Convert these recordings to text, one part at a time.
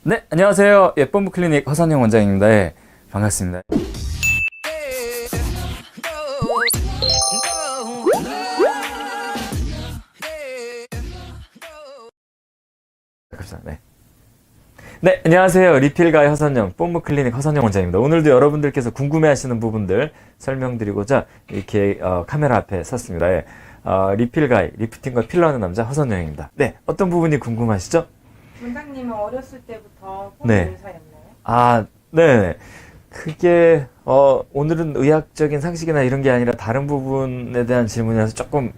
네, 안녕하세요. 예쁨 클리닉 허선영 원장입니다. 예, 반갑습니다. 네. 네, 안녕하세요. 리필가의 허선영, 뽐무 클리닉 허선영 원장입니다. 오늘도 여러분들께서 궁금해하시는 부분들 설명드리고자 이렇게 카메라 앞에 섰습니다. 예. 리필가이, 리프팅과 필러하는 남자 허선영입니다. 네, 어떤 부분이 궁금하시죠? 원장님은 어렸을 때부터 네. 뽐무 의사였나요? 아, 네. 그게 오늘은 의학적인 상식이나 이런 게 아니라 다른 부분에 대한 질문이라서 조금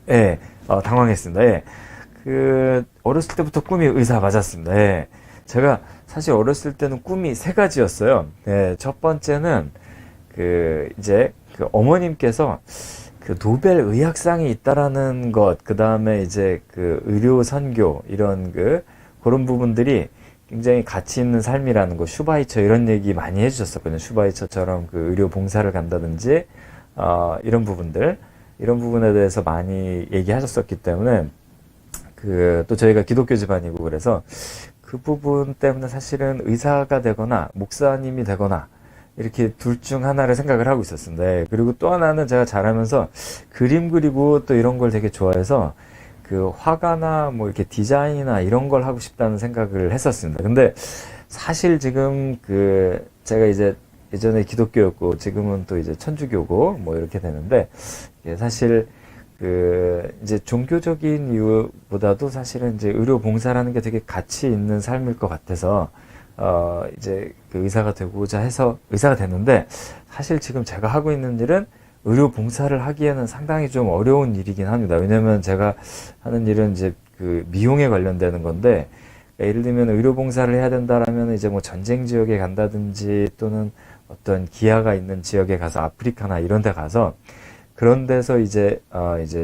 당황했습니다. 예. 어렸을 때부터 꿈이 의사 맞았습니다. 예. 제가 사실 어렸을 때는 꿈이 세 가지였어요. 예. 첫 번째는 이제 어머님께서 노벨 의학상이 있다라는 것, 그 다음에 이제 의료 선교 이런 그런 부분들이 굉장히 가치 있는 삶이라는 거, 슈바이처 이런 얘기 많이 해주셨었거든요. 슈바이처처럼 의료 봉사를 간다든지 이런 부분에 대해서 많이 얘기하셨었기 때문에 또 저희가 기독교 집안이고 그래서 그 부분 때문에 사실은 의사가 되거나 목사님이 되거나 이렇게 둘 중 하나를 생각을 하고 있었습니다. 그리고 또 하나는 제가 자라면서 그림 그리고 또 이런 걸 되게 좋아해서 화가나 뭐 이렇게 디자인이나 이런 걸 하고 싶다는 생각을 했었습니다. 근데 사실 지금 제가 이제 예전에 기독교였고 지금은 또 이제 천주교고 뭐 이렇게 되는데 사실 이제 종교적인 이유보다도 사실은 이제 의료 봉사라는 게 되게 가치 있는 삶일 것 같아서 이제 의사가 되고자 해서 의사가 됐는데 사실 지금 제가 하고 있는 일은 의료 봉사를 하기에는 상당히 좀 어려운 일이긴 합니다. 왜냐면 제가 하는 일은 이제 미용에 관련되는 건데, 예를 들면 의료 봉사를 해야 된다라면 이제 뭐 전쟁 지역에 간다든지 또는 어떤 기아가 있는 지역에 가서 아프리카나 이런 데 가서 그런 데서 이제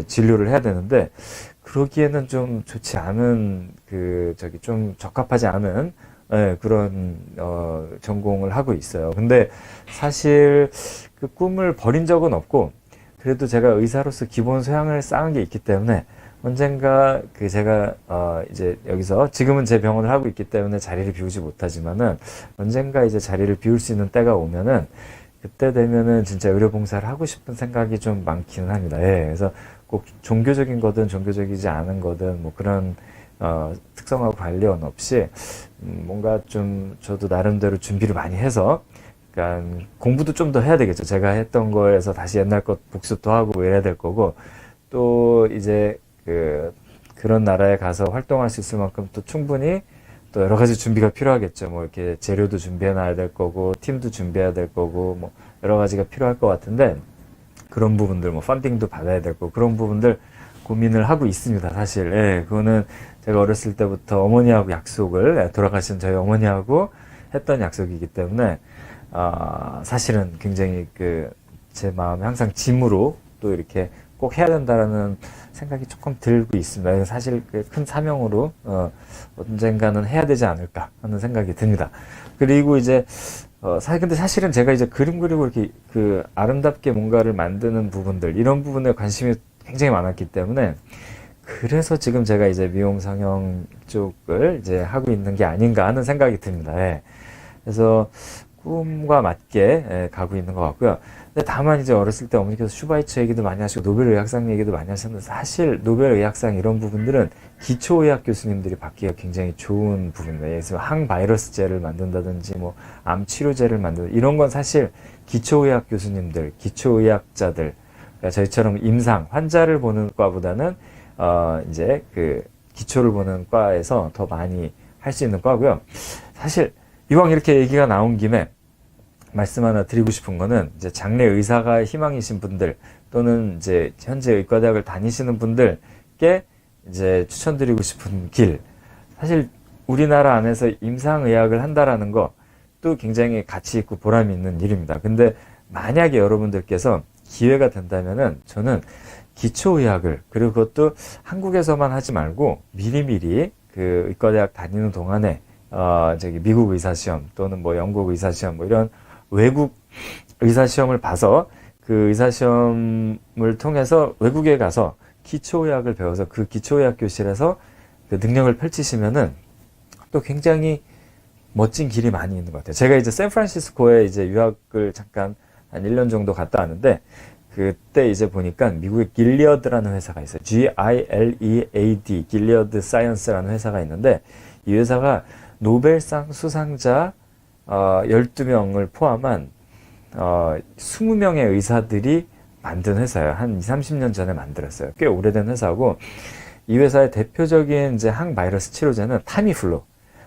진료를 해야 되는데, 그러기에는 좀 좋지 않은 좀 적합하지 않은 그런 전공을 하고 있어요. 근데 사실 꿈을 버린 적은 없고 그래도 제가 의사로서 기본 소양을 쌓은 게 있기 때문에 언젠가 제가 이제 여기서 지금은 제 병원을 하고 있기 때문에 자리를 비우지 못하지만은 언젠가 이제 자리를 비울 수 있는 때가 오면은 그때 되면은 진짜 의료봉사를 하고 싶은 생각이 좀 많기는 합니다. 그래서 꼭 종교적인 거든 종교적이지 않은 거든 뭐 그런 특성하고 관련 없이 뭔가 좀 저도 나름대로 준비를 많이 해서 그러니까 공부도 좀 더 해야 되겠죠. 제가 했던 거에서 다시 옛날 것 복습도 하고 이래야 될 거고 또 이제 그런 나라에 가서 활동할 수 있을 만큼 또 충분히 또 여러 가지 준비가 필요하겠죠. 뭐 이렇게 재료도 준비해 놔야 될 거고 팀도 준비해야 될 거고 뭐 여러 가지가 필요할 것 같은데 그런 부분들 뭐 펀딩도 받아야 될 거고 그런 부분들 고민을 하고 있습니다. 사실 그거는 제가 어렸을 때부터 어머니하고 약속을 돌아가신 저희 어머니하고 했던 약속이기 때문에 사실은 굉장히 제 마음에 항상 짐으로 또 이렇게 꼭 해야 된다라는 생각이 조금 들고 있습니다. 사실 큰 사명으로 언젠가는 해야 되지 않을까 하는 생각이 듭니다. 그리고 이제 근데 사실은 제가 이제 그림 그리고 이렇게 아름답게 뭔가를 만드는 부분들 이런 부분에 관심이 굉장히 많았기 때문에 그래서 지금 제가 이제 미용 성형 쪽을 이제 하고 있는 게 아닌가 하는 생각이 듭니다. 그래서 꿈과 맞게 가고 있는 것 같고요. 근데 다만 이제 어렸을 때 어머니께서 슈바이처 얘기도 많이 하시고 노벨 의학상 얘기도 많이 하셨는데 사실 노벨 의학상 이런 부분들은 기초의학 교수님들이 받기가 굉장히 좋은 부분입니다. 예를 들어서 항바이러스제를 만든다든지 뭐 암치료제를 만든다 이런 건 사실 기초의학 교수님들, 기초의학자들 그러니까 저희처럼 임상 환자를 보는 과보다는 이제 기초를 보는 과에서 더 많이 할 수 있는 과고요. 사실 이왕 이렇게 얘기가 나온 김에 말씀 하나 드리고 싶은 거는 이제 장래 의사가 희망이신 분들 또는 이제 현재 의과대학을 다니시는 분들께 이제 추천드리고 싶은 길. 사실 우리나라 안에서 임상의학을 한다라는 것도 굉장히 가치 있고 보람이 있는 일입니다. 근데 만약에 여러분들께서 기회가 된다면은 저는 기초의학을 그리고 그것도 한국에서만 하지 말고 미리미리 의과대학 다니는 동안에 미국 의사시험 또는 뭐 영국 의사시험 뭐 이런 외국 의사시험을 봐서 그 의사시험을 통해서 외국에 가서 기초의학을 배워서 그 기초의학 교실에서 그 능력을 펼치시면은 또 굉장히 멋진 길이 많이 있는 것 같아요. 제가 이제 샌프란시스코에 이제 유학을 잠깐 한 1년 정도 갔다 왔는데, 그때 이제 보니까 미국의 길리어드라는 회사가 있어요. Gilead, 길리어드 사이언스라는 회사가 있는데, 이 회사가 노벨상 수상자 12명을 포함한 20명의 의사들이 만든 회사예요. 한 20, 30년 전에 만들었어요. 꽤 오래된 회사고, 이 회사의 대표적인 이제 항바이러스 치료제는 타미플루,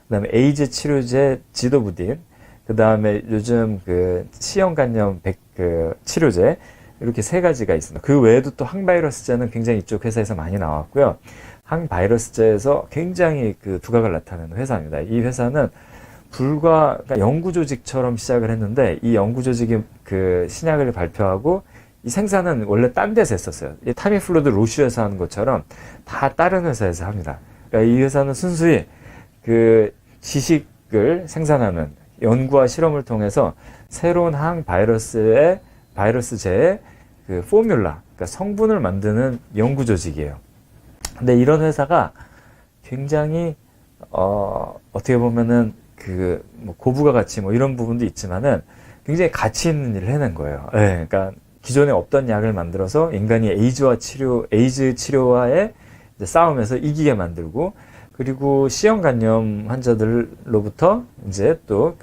그다음에 에이즈 치료제 지도부딘, 그다음에 요즘 그 C형 간염 치료제, 이렇게 세 가지가 있습니다. 그 외에도 또 항바이러스제는 굉장히 이쪽 회사에서 많이 나왔고요. 항바이러스제에서 굉장히 그 두각을 나타내는 회사입니다. 이 회사는 그러니까 연구조직처럼 시작을 했는데, 이 연구조직이 그 신약을 발표하고, 이 생산은 원래 딴 데서 했었어요. 이 타미플루도 로슈에서 하는 것처럼 다 다른 회사에서 합니다. 그러니까 이 회사는 순수히 그 지식을 생산하는 연구와 실험을 통해서 새로운 바이러스제의 그 포뮬라, 그러니까 성분을 만드는 연구 조직이에요. 근데 이런 회사가 굉장히 어떻게 보면은 그 뭐 고부가 가치 뭐 이런 부분도 있지만은 굉장히 가치 있는 일을 해낸 거예요. 네, 그러니까 기존에 없던 약을 만들어서 인간이 에이즈 치료와의 이제 싸움에서 이기게 만들고, 그리고 C형 간염 환자들로부터 이제 또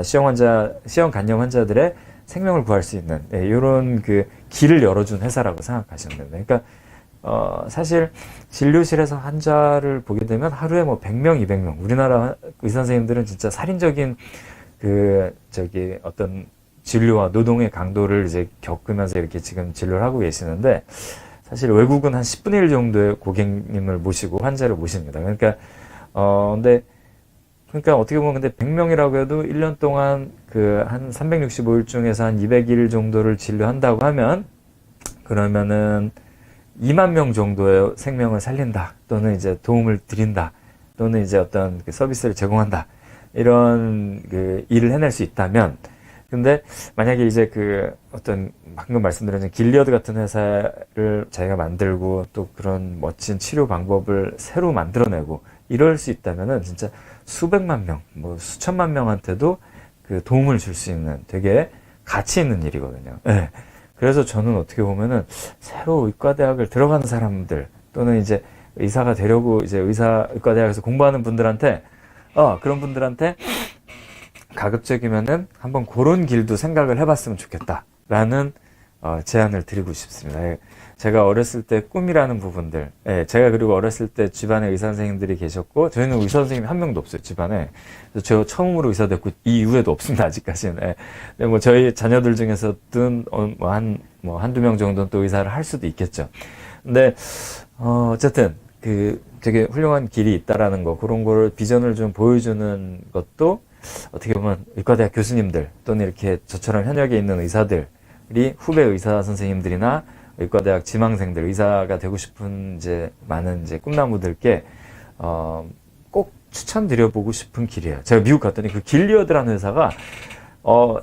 C형 간염 환자들의 생명을 구할 수 있는, 이런 그 길을 열어준 회사라고 생각하시면 됩니다. 그러니까, 사실 진료실에서 환자를 보게 되면 하루에 뭐 100명, 200명, 우리나라 의사 선생님들은 진짜 살인적인 어떤 진료와 노동의 강도를 이제 겪으면서 이렇게 지금 진료를 하고 계시는데, 사실 외국은 한 10분의 1 정도의 고객님을 모시고 환자를 모십니다. 그러니까 어떻게 보면 근데 100명이라고 해도 1년 동안 그 한 365일 중에서 한 200일 정도를 진료한다고 하면, 그러면은 2만 명 정도의 생명을 살린다, 또는 이제 도움을 드린다, 또는 이제 어떤 그 서비스를 제공한다, 이런 그 일을 해낼 수 있다면, 근데 만약에 이제 그 어떤 방금 말씀드린 길리어드 같은 회사를 자기가 만들고 또 그런 멋진 치료 방법을 새로 만들어내고 이럴 수 있다면은 진짜 수백만 명, 뭐 수천만 명한테도 그 도움을 줄 수 있는 되게 가치 있는 일이거든요. 네. 그래서 저는 어떻게 보면은 새로 의과대학을 들어가는 사람들, 또는 이제 의사가 되려고 이제 의과대학에서 공부하는 분들한테, 그런 분들한테 가급적이면은 한번 그런 길도 생각을 해봤으면 좋겠다라는 제안을 드리고 싶습니다. 제가 어렸을 때 꿈이라는 부분들, 제가 그리고 어렸을 때 집안에 의사 선생님들이 계셨고, 저희는 의사 선생님이 한 명도 없어요, 집안에. 그래서 제가 처음으로 의사 됐고, 이 이후에도 없습니다, 아직까지는. 근데 뭐 저희 자녀들 중에서든 한두 명 정도는 또 의사를 할 수도 있겠죠. 근데 어쨌든 되게 훌륭한 길이 있다라는 거, 그런 거를 비전을 좀 보여주는 것도 어떻게 보면 의과대학 교수님들, 또는 이렇게 저처럼 현역에 있는 의사들이 후배 의사 선생님들이나 의과대학 지망생들, 의사가 되고 싶은 이제 많은 이제 꿈나무들께 꼭 추천드려보고 싶은 길이에요. 제가 미국 갔더니 그 길리어드라는 회사가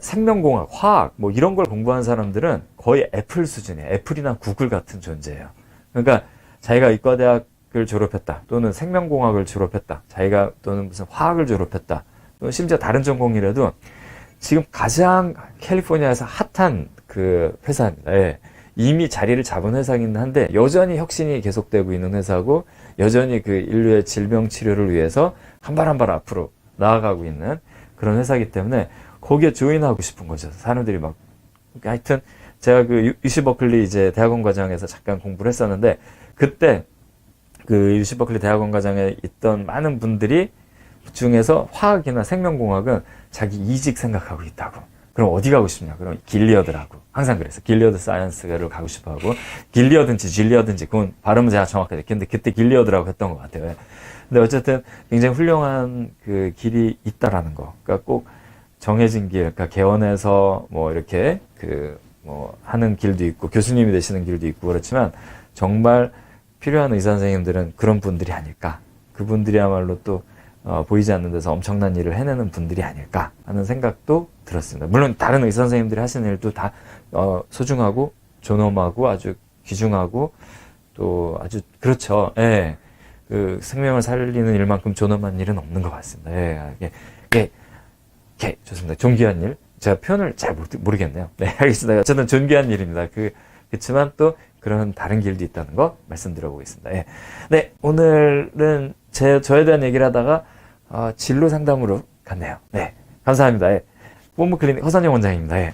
생명공학, 화학 뭐 이런 걸 공부한 사람들은 거의 애플 수준이에요. 애플이나 구글 같은 존재예요. 그러니까 자기가 의과대학을 졸업했다, 또는 생명공학을 졸업했다, 자기가 또는 무슨 화학을 졸업했다, 또는 심지어 다른 전공이라도 지금 가장 캘리포니아에서 핫한 그 회사입니다. 이미 자리를 잡은 회사긴 한데 여전히 혁신이 계속되고 있는 회사고, 여전히 그 인류의 질병 치료를 위해서 한 발 한 발 앞으로 나아가고 있는 그런 회사이기 때문에 거기에 조인하고 싶은 거죠. 사람들이 막. 하여튼 제가 그 UC 버클리 이제 대학원 과정에서 잠깐 공부를 했었는데, 그때 그 UC 버클리 대학원 과정에 있던 많은 분들이 중에서 화학이나 생명공학은 자기 이직 생각하고 있다고. 그럼 어디 가고 싶냐? 그럼 길리어드라고. 항상 그랬어. 길리어드 사이언스를 가고 싶어 하고, 길리어든지 질리어든지, 그건 발음은 제가 정확하게. 근데 그때 길리어드라고 했던 것 같아요. 근데 어쨌든 굉장히 훌륭한 그 길이 있다라는 거. 그러니까 꼭 정해진 길, 그러니까 개원해서 뭐 이렇게 뭐 하는 길도 있고, 교수님이 되시는 길도 있고, 그렇지만 정말 필요한 의사 선생님들은 그런 분들이 아닐까. 그분들이야말로 또 보이지 않는 데서 엄청난 일을 해내는 분들이 아닐까 하는 생각도 들었습니다. 물론 다른 의사 선생님들이 하시는 일도 다 소중하고 존엄하고 아주 귀중하고 또 아주 그렇죠. 예. 그 생명을 살리는 일만큼 존엄한 일은 없는 것 같습니다. 좋습니다. 존귀한 일. 제가 표현을 잘 모르겠네요. 네, 알겠습니다. 저는 존귀한 일입니다. 그렇지만 또 그런 다른 길도 있다는 거 말씀드려 보겠습니다. 네, 오늘은 저에 대한 얘기를 하다가 진로 상담으로 갔네요. 네, 감사합니다. 본부 클리닉 허선영 원장입니다.